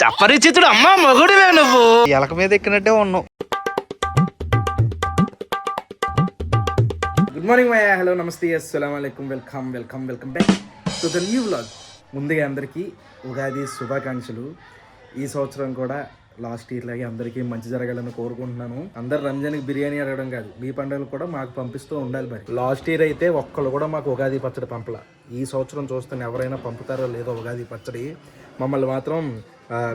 చప్పరిచితుడు అమ్మా మగుడివే నువ్వు. ఎలక మీద ఎక్కినట్టే ఉన్నావు. గుడ్ మార్నింగ్ మయ్యా, హలో, నమస్తే, అస్సలాము అలైకుం, welcome welcome welcome back to the new vlog. ముందుగా అందరికీ ఉగాది శుభాకాంక్షలు. ఈ సంవత్సరం కూడా లాస్ట్ ఇయర్ లాగే అందరికీ మంచి జరగాలని కోరుకుంటున్నాను. అందరు రంజాన్కి బిర్యానీ అడగడం కాదు, మీ పండుగలు కూడా మాకు పంపిస్తూ ఉండాలి. మరి లాస్ట్ ఇయర్ అయితే ఒక్కళ్ళు కూడా మాకు ఉగాది పచ్చడి పంపల. ఈ సంవత్సరం చూస్తాను ఎవరైనా పంపుతారో లేదో ఉగాది పచ్చడి. మమ్మల్ని మాత్రం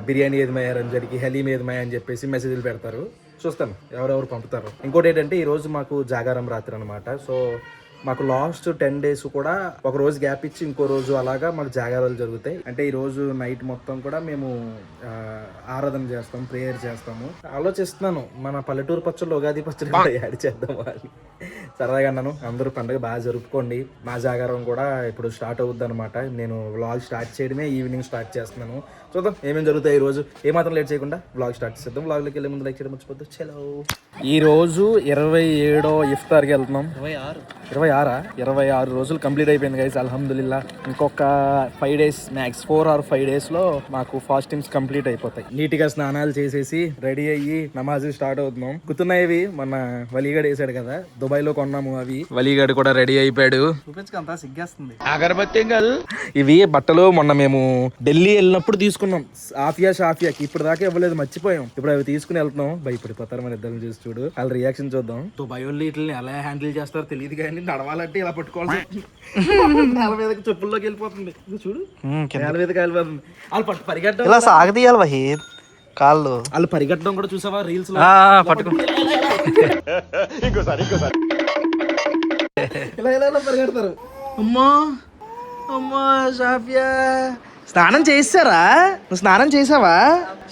బిర్యానీ ఏది మయ్యా, రంజాన్కి హలీం ఏది మయ్యా అని చెప్పేసి మెసేజ్లు పెడతారు. చూస్తాను ఎవరెవరు పంపుతారు. ఇంకోటి ఏంటంటే ఈరోజు మాకు జాగారం రాత్రి అనమాట. సో మాకు లాస్ట్ 10 days కూడా ఒక రోజు గ్యాప్ ఇచ్చి ఇంకో రోజు అలాగా మాకు జాగారాలు జరుగుతాయి. అంటే ఈ రోజు నైట్ మొత్తం కూడా మేము ఆరాధన చేస్తాం, ప్రేయర్ చేస్తాము. ఆలోచిస్తున్నాను మన పల్లెటూరు పచ్చళ్ళు ఉగాది పచ్చడి కూడా యాడ్ చేద్దాం అని. సరదాగా అన్నాను. అందరూ పండుగ బాగా జరుపుకోండి. మా జాగారం కూడా ఇప్పుడు స్టార్ట్ అవుద్ది అనమాట. నేను వ్లాగ్ స్టార్ట్ చేయడమే ఈవినింగ్ స్టార్ట్ చేస్తున్నాను. చూద్దాం ఏమేమి జరుగుతాయి ఈ రోజు. ఏమాత్రం లేట్ చేయకుండా వ్లాగ్ స్టార్ట్ చేద్దాం. వ్లాగ్లోకి వెళ్ళే ముందు లైక్ చేయడం మర్చిపోద్దు. చలో, ఈ రోజు 27వ ఇఫ్తార్కి వెళ్తున్నాం. 26 రోజులు కంప్లీట్ అయిపోయింది గైస్, అల్హమ్దులిల్లా. ఇంకొక 5 days మ్యాక్స్, 4 or 5 days లో మాకు ఫాస్టింగ్స్ కంప్లీట్ అయిపోతాయి. నీట్ గా స్నానాలు చేసేసి రెడీ అయ్యి నమాజ్ స్టార్ట్ అవుతున్నాం. గుర్తున్నాయి మన వలీగడ్ వేసాడు కదా, దుబాయ్ లో కొన్నాము అవి. వలీగడ్ కూడా రెడీ అయిపోయాడు. చూపించకంతా సిగ్గేస్తుంది. అగరబత్తి కాదు ఇవి బట్టలు. మొన్న మేము ఢిల్లీ వెళ్ళినప్పుడు తీసుకున్నాం. షాఫియాకి ఇప్పుడు దాకా ఇవ్వలేదు, మర్చిపోయాం. ఇప్పుడు అవి తీసుకుని వెళ్తున్నాం. భయపడిపోతారు మన ఇద్దరు చూసి. చూడు వాళ్ళ రియాక్షన్ చూద్దాం. దుబాయ్ వాళ్ళు వీటిని ఎలా హ్యాండిల్ చేస్తారో తెలియదు కానీ నడవాలంటే ఇలా పట్టుకోవాలి. నేల మీదకి చెప్పుల్లోకి వెళ్ళిపోతుంది. చూడు నేల మీదకి వెళ్ళిపోతుంది. వాళ్ళు పరిగెట్టడం ఇలా సాగదీయాలి వహీద్ కాళ్ళు. వాళ్ళు పరిగెట్టడం కూడా చూసావా రీల్స్ లో? పట్టుకుంటే ఇలా ఇలా పరిగెడతారు. అమ్మా అమ్మా షాఫియా స్నానం చేస్తారా? నువ్వు స్నానం చేసావా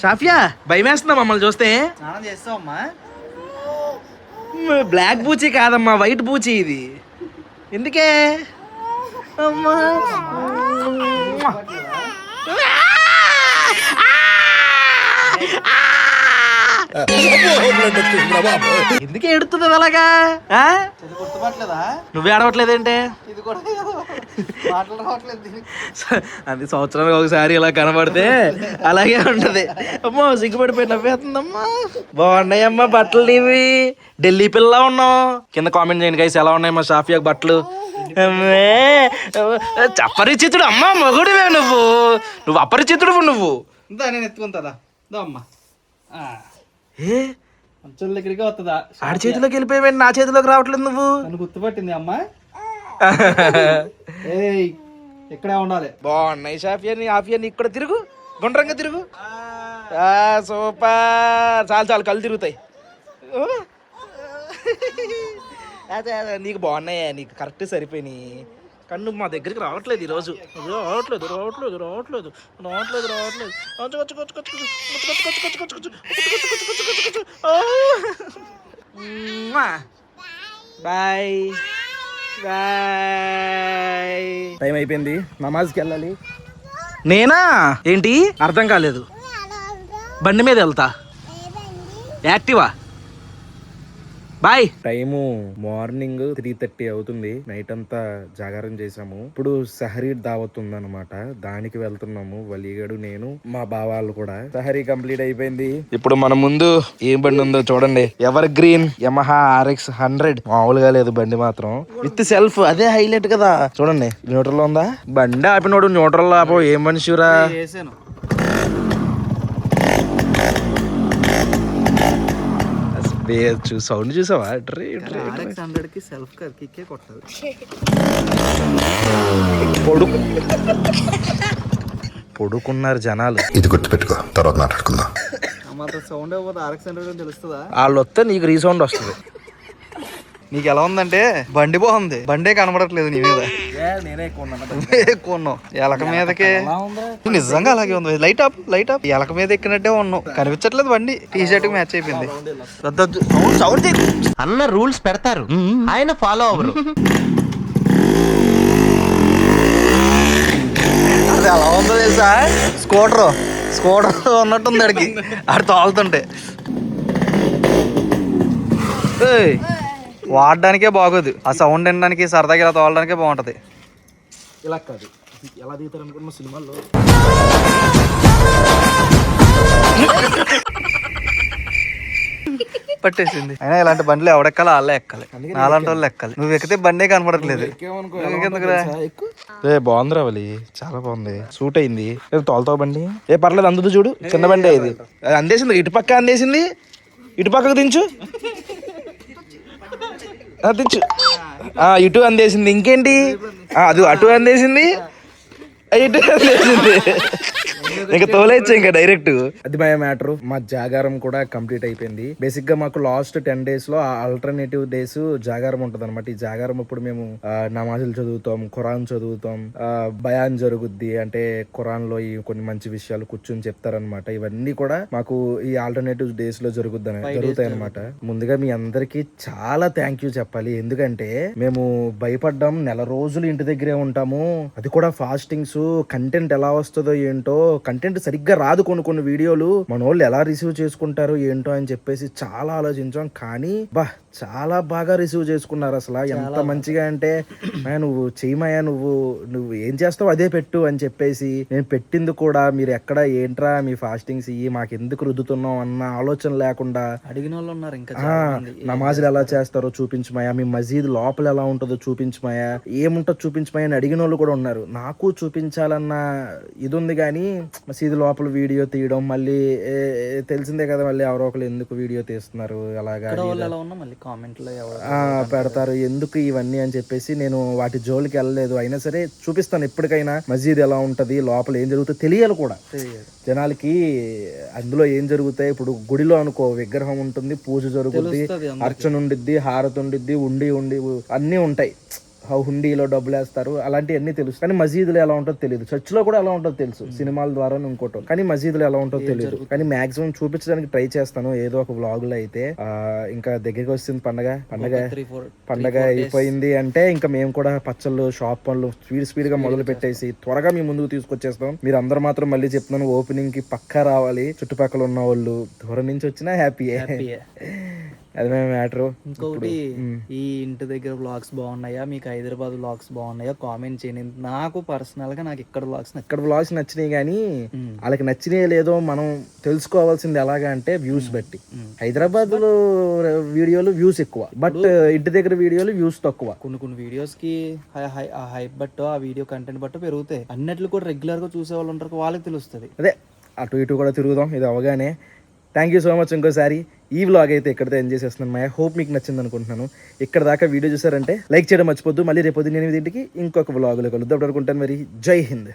షాఫియా? భయం వేస్తుందా మమ్మల్ని చూస్తే? స్నానం చేస్తావమ్మా? బ్లాక్ బూచి కాదమ్మా, వైట్ బూచి ఇది. ఎందుకే అమ్మా? ఎందుకే ఎడుతుంది అలాగా? గుర్తుపట్టలేదా? నువ్వే ఆడవట్లేదేంటే? అది సంవత్సరానికి ఒకసారి ఇలా కనబడితే అలాగే ఉంటది. అమ్మో సిగ్గుపడిపోయి నవ్వేస్తుందమ్మా. బాగున్నాయమ్మా బట్టలు ఇవి. ఢిల్లీ పిల్ల ఉన్నావు. కింద కామెంట్ చేయండి గైస్, ఎలా ఉన్నాయి మా షాఫియాకి బట్టలు. అపరిచితుడు అమ్మా మగుడివే నువ్వు. నువ్వు అపరిచితుడు నువ్వు. నేను ఎత్తుకుంటుందా అమ్మా? ఏ మంచం దగ్గరికి వస్తుందా? ఆడి చేతిలోకి వెళ్ళిపోయావు, నా చేతిలోకి రావట్లేదు. నువ్వు నన్ను గుర్తుపట్టింది అమ్మా. ఇక్కడే ఉండాలి. బాగున్నాయి షాఫియాని. ఆఫియాని ఇక్కడ తిరుగు, గుండ్రంగా తిరుగు. సూపర్. చాలు కళ్ళు తిరుగుతాయి. నీకు బాగున్నాయా? నీకు కరెక్ట్ సరిపోయినాయి. కన్ను మా దగ్గరికి రావట్లేదు ఈరోజు. రావట్లేదు. Bye bye. టైం అయిపోయింది, నమాజ్కి వెళ్ళాలి. నేనా? ఏంటి అర్థం కాలేదు? బండి మీద వెళ్తా. యాక్టివా. బాయ్. టైము మార్నింగ్ 3:30 అవుతుంది. నైట్ అంతా జాగారం చేసాము. ఇప్పుడు సహరీ దావత్ ఉందన్నమాట, దానికి వెళ్తున్నాము. వలీగడు, నేను, మా బావాళ్ళు కూడా. సహరీ కంప్లీట్ అయిపోయింది. ఇప్పుడు మన ముందు ఏం బండి ఉందో చూడండి. Ever green Yamaha RX 100. మామూలుగా లేదు బండి మాత్రం, విత్ సెల్ఫ్. అదే హైలైట్ కదా. చూడండి న్యూట్రల్ లో ఉందా. బండి ఆపినోడు న్యూట్రల్ లో ఆపో. ఏం మనిషిరా. సౌండ్ చూసావా? పొడుకున్నారు జనాలు. ఇది గుర్తుపెట్టుకో, తర్వాత మాట్లాడుకుందాం. వాళ్ళు వస్తే నీకు రీసౌండ్ వస్తుంది. నీకు ఎలా ఉందంటే బండి బాగుంది, బండే కనబడట్లేదు నీ మీద. నేనే ఎక్కువ ఉన్నావు ఎలక మీదకి. నిజంగా అలాగే ఉంది. లైట్ అప్ ఎలక మీద ఎక్కినట్టే ఉన్నావు. కనిపించట్లేదు బండి. టీ-షర్ట్ మ్యాచ్ అయిపోయింది. అన్న రూల్స్ పెడతారు, ఆయన ఫాలో అవ్వరు. అది ఎలా ఉందో తెలుసా? స్కూటర్ ఉన్నట్టుంది అడిగి ఆడు తోలుతుంటే. వాడడానికే బాగోదు, ఆ సౌండ్ వినడానికి సరదాగా ఇలా తోలడానికే బాగుంటది. ఇలా కాదు, ఎలా దిగుతారు అనుకున్న సినిమాల్లో. పట్టేసింది. అయినా ఇలాంటి బండ్లు ఎవడెక్కాలి వాళ్ళే ఎక్కాలి, నాలాంటి వాళ్ళు ఎక్కాలి. నువ్వు ఎక్కితే బండే కనపడట్లేదు. ఏ బాగుంది రావాలి, చాలా బాగుంది, సూట్ అయింది. తోలుతావు బండి? ఏ పర్లేదు, అందుదు చూడు, చిన్న బండి ఇది. అది అందేసింది, ఇటు పక్క అందేసింది, ఇటు పక్కకు దించు, దించు. ఇటు అందేసింది, ఇంకేంటి, అది అటు అందేసింది, ఇటు అందేసింది. ఇంకా తోలేచ్చు ఇంకా డైరెక్ట్. అది మా మ్యాటర్. మా జాగారం కూడా కంప్లీట్ అయిపోయింది. బేసిక్ గా మాకు లాస్ట్ 10 days లో ఆల్టర్నేటివ్ డేస్ జాగారం ఉంటది అనమాట. ఈ జాగారం ఇప్పుడు మేము నమాజులు చదువుతాం, ఖురాన్ చదువుతాం, బయాన్ జరుగుద్ది. అంటే ఖురాన్ లో ఈ కొన్ని మంచి విషయాలు కూర్చొని చెప్తారనమాట. ఇవన్నీ కూడా మాకు ఈ ఆల్టర్నేటివ్ డేస్ లో జరుగుతాయి అనమాట. ముందుగా మీ అందరికి చాలా థ్యాంక్ యూ చెప్పాలి. ఎందుకంటే మేము భయపడ్డాం, నెల రోజులు ఇంటి దగ్గరే ఉంటాము, అది కూడా ఫాస్టింగ్స్. కంటెంట్ ఎలా వస్తుందో ఏంటో, కంటెంట్ సరిగ్గా రాదు. కొన్ని వీడియోలు మన వాళ్ళు ఎలా రిసీవ్ చేసుకుంటారు ఏంటో అని చెప్పేసి చాలా ఆలోచించాం. కానీ చాలా బాగా రిసీవ్ చేసుకున్నారు. అసలు ఎంత మంచిగా అంటే, నువ్వు చేయమయ్యా, నువ్వు ఏం చేస్తావు అదే పెట్టు అని చెప్పేసి, నేను పెట్టింది కూడా మీరు ఎక్కడ ఏంట్రా మీ ఫాస్టింగ్స్ ఇవి మాకు ఎందుకు రుద్దుతున్నావు అన్న ఆలోచన లేకుండా అడిగిన వాళ్ళు ఉన్నారు. ఇంకా నమాజులు ఎలా చేస్తారో చూపించమయ్యా, మీ మసీద్ లోపల ఎలా ఉంటుందో చూపించమయ్యా, ఏముంటుందో చూపించమయ్యా అని అడిగిన వాళ్ళు కూడా ఉన్నారు. నాకు చూపించాలన్న ఇది ఉంది, కానీ మసీద్ లోపల వీడియో తీయడం మళ్ళీ తెలిసిందే కదా, మళ్ళీ ఎవరో ఒకరు ఎందుకు వీడియో తీస్తున్నారు అలాగా పెడతారు, ఎందుకు ఇవన్నీ అని చెప్పేసి నేను వాటి జోలికి వెళ్ళలేదు. అయినా సరే చూపిస్తాను ఎప్పటికైనా మసీద్ ఎలా ఉంటది, లోపల ఏం జరుగుతుందో తెలియాలి కూడా జనాలకి. అందులో ఏం జరుగుతాయి, ఇప్పుడు గుడిలో అనుకో విగ్రహం ఉంటుంది, పూజ జరుగుద్ది, అర్చన ఉండిద్ది, హారతి ఉండిద్ది, ఉండి అన్నీ ఉంటాయి. హుండీలో డబ్బులు వేస్తారు, అలాంటివన్నీ తెలుసు. కానీ మసీదులో ఎలా ఉంటుందో తెలియదు. చర్చ్ లో కూడా ఎలా ఉంటుందో తెలుసు సినిమాల ద్వారా ఇంకోటో, కానీ మసీదులో ఎలా ఉంటుందో తెలియదు. కానీ మాక్సిమం చూపించడానికి ట్రై చేస్తాను ఏదో ఒక వ్లాగ్ లో అయితే. ఇంకా దగ్గరికి వస్తుంది పండగ అయిపోయింది అంటే ఇంకా మేము కూడా పచ్చళ్ళు, షాప్ పనులు స్పీడ్ గా మొదలు పెట్టేసి త్వరగా మీ ముందుకు తీసుకొచ్చేస్తాం. మీరు అందరు మాత్రం మళ్ళీ చెప్తున్నాను, ఓపెనింగ్ కి పక్కా రావాలి. చుట్టుపక్కల ఉన్న వాళ్ళు దూరం నుంచి వచ్చినా హ్యాపీయే. అది మేము మ్యాటర్. ఇంకొకటి, ఈ ఇంటి దగ్గర వ్లాగ్స్ బాగున్నాయా, మీకు హైదరాబాద్ వ్లాగ్స్ బాగున్నాయా కామెంట్ చేయండి. నాకు పర్సనల్ గా నాకు ఇక్కడ వ్లాగ్స్ నచ్చినాయి, కానీ వాళ్ళకి నచ్చినాయి లేదో మనం తెలుసుకోవాల్సింది ఎలాగా అంటే వ్యూస్ బట్టి. హైదరాబాద్ లో వీడియోలు వ్యూస్ ఎక్కువ, బట్ ఇంటి దగ్గర వీడియోలు వ్యూస్ తక్కువ. కొన్ని వీడియోస్ కి హైప్ బట్టు, ఆ వీడియో కంటెంట్ బట్టు పెరుగుతాయి. అన్నిట్లు కూడా రెగ్యులర్ గా చూసే వాళ్ళు ఉంటారు, వాళ్ళకి తెలుస్తుంది. అదే అటు ఇటు కూడా తిరుగుదాం ఇది అవగానే. Thank you so much. ఇంకోసారి ఈ వ్లాగ్ అయితే ఇక్కడితో ఎంజాయ్ చేస్తున్నాను. మై హోప్ మీకు నచ్చింది అనుకుంటున్నాను. ఇక్కడ దాకా వీడియో చూసారంటే లైక్ చేయడం మర్చిపోద్దు. మళ్ళీ రేపు 8 ఇంకొక వ్లాగ్లో కలుద్దాం అనుకుంటాను. మరి జై హింద్.